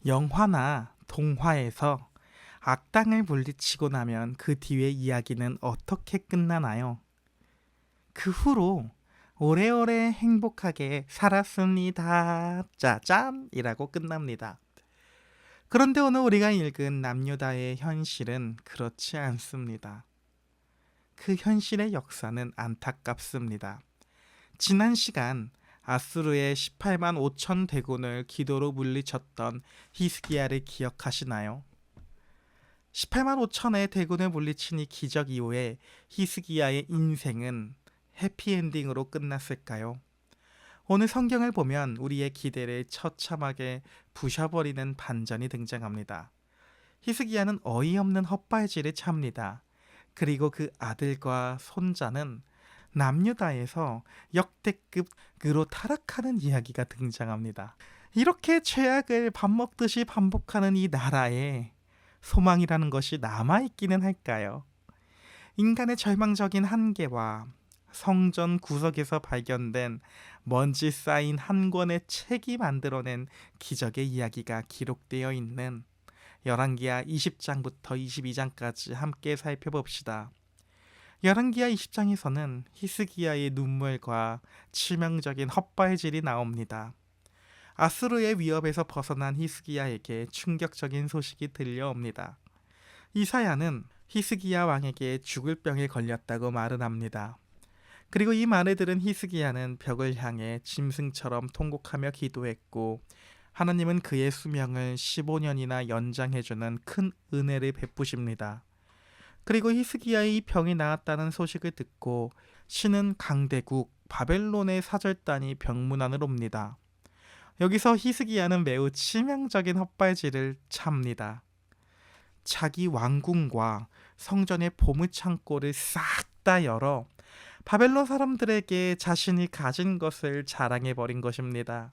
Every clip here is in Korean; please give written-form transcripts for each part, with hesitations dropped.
영화나 동화에서 악당을 물리치고 나면 그 뒤의 이야기는 어떻게 끝나나요? 그 후로 오래오래 행복하게 살았습니다. 짜잔이라고 끝납니다. 그런데 오늘 우리가 읽은 남유다의 현실은 그렇지 않습니다. 그 현실의 역사는 안타깝습니다. 지난 시간 아수르의 18만 5천 대군을 기도로 물리쳤던 히스기야를 기억하시나요? 18만 5천의 대군을 물리친 이 기적 이후에 히스기야의 인생은 해피엔딩으로 끝났을까요? 오늘 성경을 보면 우리의 기대를 처참하게 부셔버리는 반전이 등장합니다. 히스기야는 어이없는 헛발질을 찹니다. 그리고 그 아들과 손자는 남유다에서 역대급으로 타락하는 이야기가 등장합니다. 이렇게 죄악을 밥 먹듯이 반복하는 이 나라에 소망이라는 것이 남아있기는 할까요? 인간의 절망적인 한계와 성전 구석에서 발견된 먼지 쌓인 한 권의 책이 만들어낸 기적의 이야기가 기록되어 있는 열왕기하 20장부터 22장까지 함께 살펴봅시다. 열왕기하 20장에서는 히스기야의 눈물과 치명적인 헛발질이 나옵니다. 아수르의 위협에서 벗어난 히스기야에게 충격적인 소식이 들려옵니다. 이사야는 히스기야 왕에게 죽을 병에 걸렸다고 말을 합니다. 그리고 이 말을 들은 히스기야는 벽을 향해 짐승처럼 통곡하며 기도했고, 하나님은 그의 수명을 15년이나 연장해주는 큰 은혜를 베푸십니다. 그리고 히스기야의 이 병이 나았다는 소식을 듣고 신은 강대국 바벨론의 사절단이 병문안을 옵니다. 여기서 히스기야는 매우 치명적인 헛발질을 찹니다. 자기 왕궁과 성전의 보물창고를 싹 다 열어 바벨론 사람들에게 자신이 가진 것을 자랑해버린 것입니다.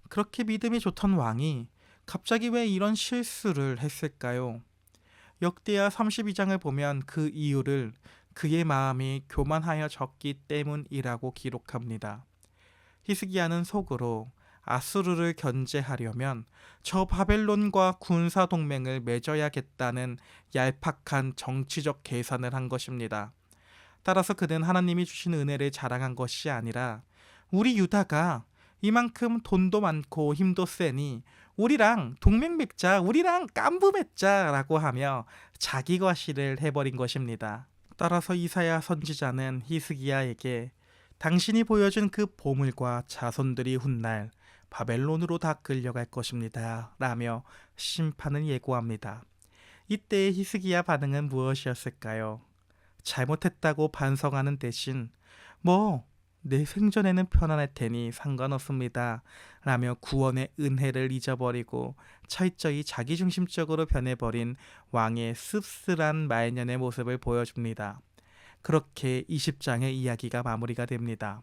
그렇게 믿음이 좋던 왕이 갑자기 왜 이런 실수를 했을까요? 역대하 32장을 보면 그 이유를 그의 마음이 교만하여졌기 때문이라고 기록합니다. 히스기야는 속으로 아수르를 견제하려면 저 바벨론과 군사동맹을 맺어야겠다는 얄팍한 정치적 계산을 한 것입니다. 따라서 그는 하나님이 주신 은혜를 자랑한 것이 아니라 우리 유다가 이만큼 돈도 많고 힘도 세니 우리랑 동맹 맺자, 우리랑 깐부 맺자라고 하며 자기 과시를 해버린 것입니다. 따라서 이사야 선지자는 히스기야에게 당신이 보여준 그 보물과 자손들이 훗날 바벨론으로 다 끌려갈 것입니다 라며 심판을 예고합니다. 이때의 히스기야 반응은 무엇이었을까요? 잘못했다고 반성하는 대신 내 생전에는 편안할 테니 상관없습니다 라며 구원의 은혜를 잊어버리고 철저히 자기중심적으로 변해버린 왕의 씁쓸한 말년의 모습을 보여줍니다. 그렇게 20장의 이야기가 마무리가 됩니다.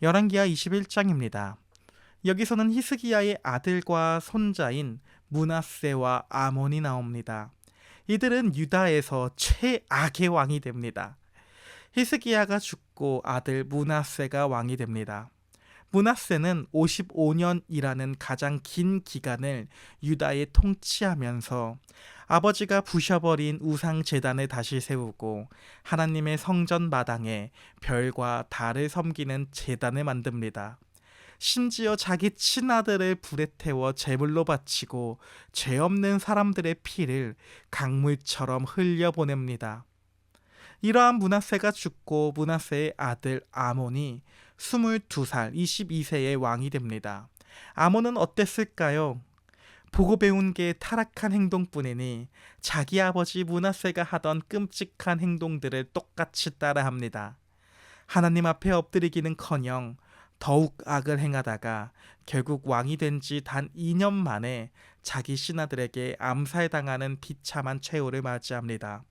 열왕기하 21장입니다. 여기서는 히스기야의 아들과 손자인 므낫세와 아몬이 나옵니다. 이들은 유다에서 최악의 왕이 됩니다. 히스기야가 죽고 아들 므낫세가 왕이 됩니다. 므낫세는 55년이라는 가장 긴 기간을 유다에 통치하면서 아버지가 부셔버린 우상 제단을 다시 세우고 하나님의 성전 마당에 별과 달을 섬기는 제단을 만듭니다. 심지어 자기 친아들을 불에 태워 제물로 바치고 죄 없는 사람들의 피를 강물처럼 흘려보냅니다. 이러한 므낫세가 죽고 므낫세의 아들 아몬이 22살 22세의 왕이 됩니다. 아몬은 어땠을까요? 보고 배운 게 타락한 행동뿐이니 자기 아버지 므낫세가 하던 끔찍한 행동들을 똑같이 따라합니다. 하나님 앞에 엎드리기는커녕 더욱 악을 행하다가 결국 왕이 된 지 단 2년 만에 자기 신하들에게 암살당하는 비참한 최후를 맞이합니다.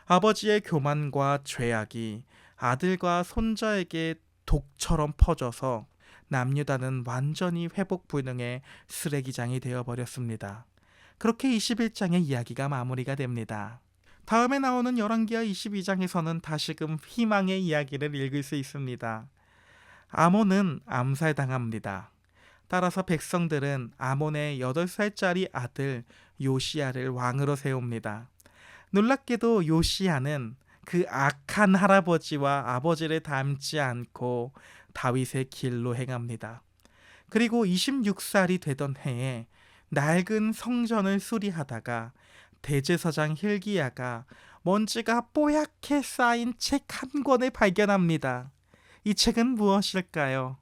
아버지의 교만과 죄악이 아들과 손자에게 독처럼 퍼져서 남유다는 완전히 회복 불능의 쓰레기장이 되어버렸습니다. 그렇게 21장의 이야기가 마무리가 됩니다. 다음에 나오는 열왕기하 22장에서는 다시금 희망의 이야기를 읽을 수 있습니다. 아몬은 암살당합니다. 따라서 백성들은 아몬의 8살짜리 아들 요시야를 왕으로 세웁니다. 놀랍게도 요시야는 그 악한 할아버지와 아버지를 닮지 않고 다윗의 길로 행합니다. 그리고 26살이 되던 해에 낡은 성전을 수리하다가 대제사장 hil기야가 먼지가 뽀얗게 쌓인 책 한 권을 발견합니다. 이 책은 무엇일까요?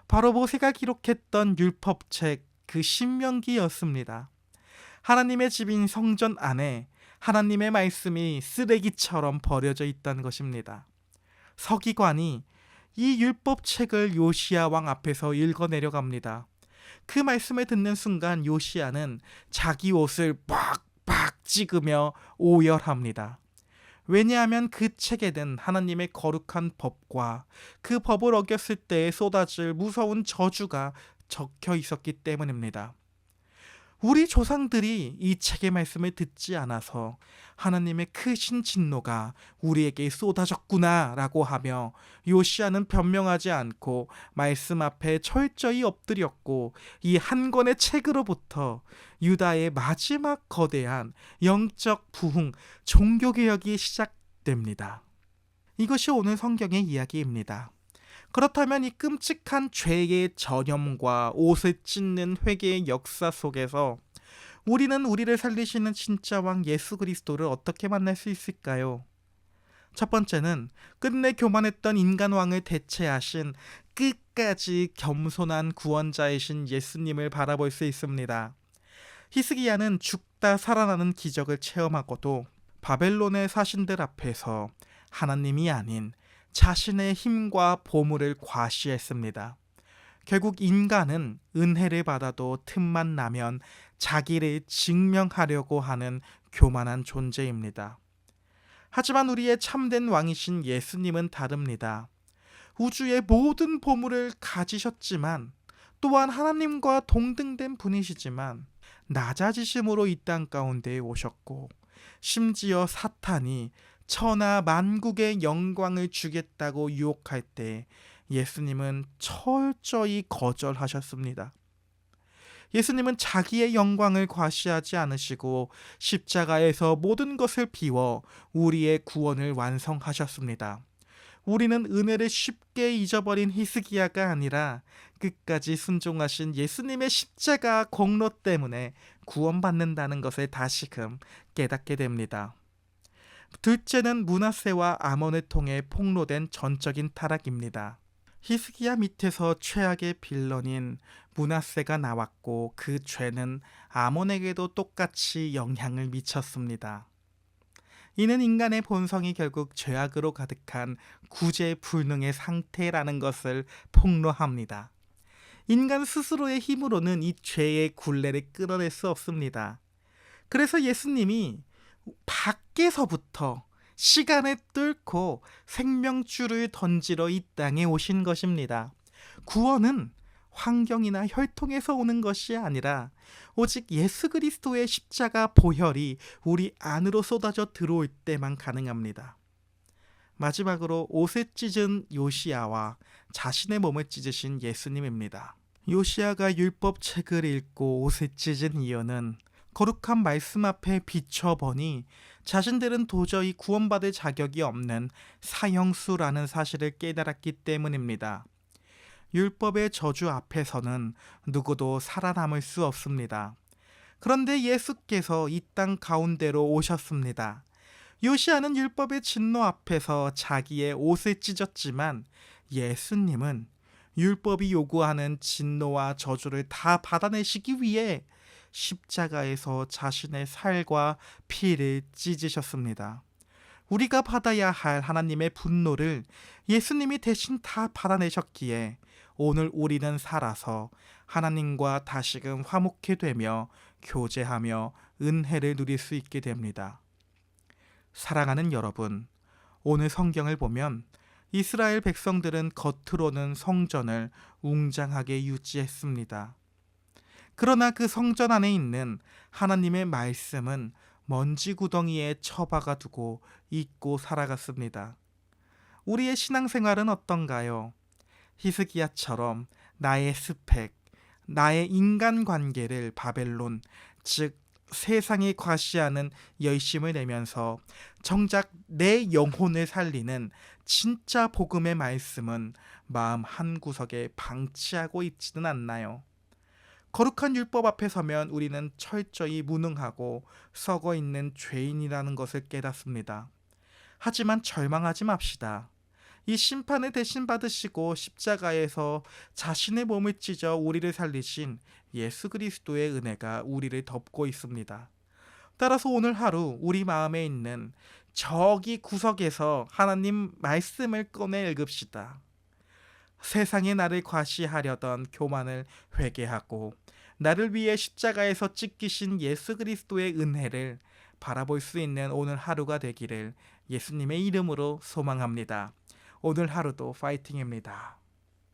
바로 모세가 기록했던 율법책 그 신명기였습니다. 하나님의 집인 성전 안에 하나님의 말씀이 쓰레기처럼 버려져 있던 것입니다. 서기관이 이 율법책을 요시야 왕 앞에서 읽어 내려갑니다. 그 말씀을 듣는 순간 요시야는 자기 옷을 빡빡 찍으며 오열합니다. 왜냐하면 그 책에는 하나님의 거룩한 법과 그 법을 어겼을 때 쏟아질 무서운 저주가 적혀 있었기 때문입니다. 우리 조상들이 이 책의 말씀을 듣지 않아서 하나님의 크신 진노가 우리에게 쏟아졌구나 라고 하며 요시야는 변명하지 않고 말씀 앞에 철저히 엎드렸고 이 한 권의 책으로부터 유다의 마지막 거대한 영적 부흥, 종교개혁이 시작됩니다. 이것이 오늘 성경의 이야기입니다. 그렇다면 이 끔찍한 죄의 전염과 옷을 찢는 회개의 역사 속에서 우리는 우리를 살리시는 진짜 왕 예수 그리스도를 어떻게 만날 수 있을까요? 첫 번째는 끝내 교만했던 인간 왕을 대체하신 끝까지 겸손한 구원자이신 예수님을 바라볼 수 있습니다. 히스기야는 죽다 살아나는 기적을 체험하고도 바벨론의 사신들 앞에서 하나님이 아닌 자신의 힘과 보물을 과시했습니다. 결국 인간은 은혜를 받아도 틈만 나면 자기를 증명하려고 하는 교만한 존재입니다. 하지만 우리의 참된 왕이신 예수님은 다릅니다. 우주의 모든 보물을 가지셨지만 또한 하나님과 동등된 분이시지만 낮아지심으로 이 땅 가운데에 오셨고 심지어 사탄이 천하 만국의 영광을 주겠다고 유혹할 때 예수님은 철저히 거절하셨습니다. 예수님은 자기의 영광을 과시하지 않으시고 십자가에서 모든 것을 비워 우리의 구원을 완성하셨습니다. 우리는 은혜를 쉽게 잊어버린 히스기야가 아니라 끝까지 순종하신 예수님의 십자가 공로 때문에 구원받는다는 것을 다시금 깨닫게 됩니다. 둘째는 므낫세와 아몬을 통해 폭로된 전적인 타락입니다. 히스기야 밑에서 최악의 빌런인 므낫세가 나왔고 그 죄는 아몬에게도 똑같이 영향을 미쳤습니다. 이는 인간의 본성이 결국 죄악으로 가득한 구제불능의 상태라는 것을 폭로합니다. 인간 스스로의 힘으로는 이 죄의 굴레를 끊어낼 수 없습니다. 그래서 예수님이 밖에서부터 시간을 뚫고 생명줄을 던지러 이 땅에 오신 것입니다. 구원은 환경이나 혈통에서 오는 것이 아니라 오직 예수 그리스도의 십자가 보혈이 우리 안으로 쏟아져 들어올 때만 가능합니다. 마지막으로 옷을 찢은 요시야와 자신의 몸을 찢으신 예수님입니다. 요시야가 율법책을 읽고 옷을 찢은 이유는 거룩한 말씀 앞에 비춰보니 자신들은 도저히 구원받을 자격이 없는 사형수라는 사실을 깨달았기 때문입니다. 율법의 저주 앞에서는 누구도 살아남을 수 없습니다. 그런데 예수께서 이 땅 가운데로 오셨습니다. 요시야는 율법의 진노 앞에서 자기의 옷을 찢었지만 예수님은 율법이 요구하는 진노와 저주를 다 받아내시기 위해 십자가에서 자신의 살과 피를 찢으셨습니다. 우리가 받아야 할 하나님의 분노를 예수님이 대신 다 받아내셨기에 오늘 우리는 살아서 하나님과 다시금 화목해 되며 교제하며 은혜를 누릴 수 있게 됩니다. 사랑하는 여러분, 오늘 성경을 보면 이스라엘 백성들은 겉으로는 성전을 웅장하게 유지했습니다. 그러나 그 성전 안에 있는 하나님의 말씀은 먼지 구덩이에 처박아 두고 잊고 살아갔습니다. 우리의 신앙생활은 어떤가요? 히스기야처럼 나의 스펙, 나의 인간관계를 바벨론, 즉 세상에 과시하는 열심을 내면서 정작 내 영혼을 살리는 진짜 복음의 말씀은 마음 한구석에 방치하고 있지는 않나요? 거룩한 율법 앞에 서면 우리는 철저히 무능하고 썩어 있는 죄인이라는 것을 깨닫습니다. 하지만 절망하지 맙시다. 이 심판을 대신 받으시고 십자가에서 자신의 몸을 찢어 우리를 살리신 예수 그리스도의 은혜가 우리를 덮고 있습니다. 따라서 오늘 하루 우리 마음에 있는 저기 구석에서 하나님 말씀을 꺼내 읽읍시다. 세상에 나를 과시하려던 교만을 회개하고 나를 위해 십자가에서 찢기신 예수 그리스도의 은혜를 바라볼 수 있는 오늘 하루가 되기를 예수님의 이름으로 소망합니다. 오늘 하루도 파이팅입니다.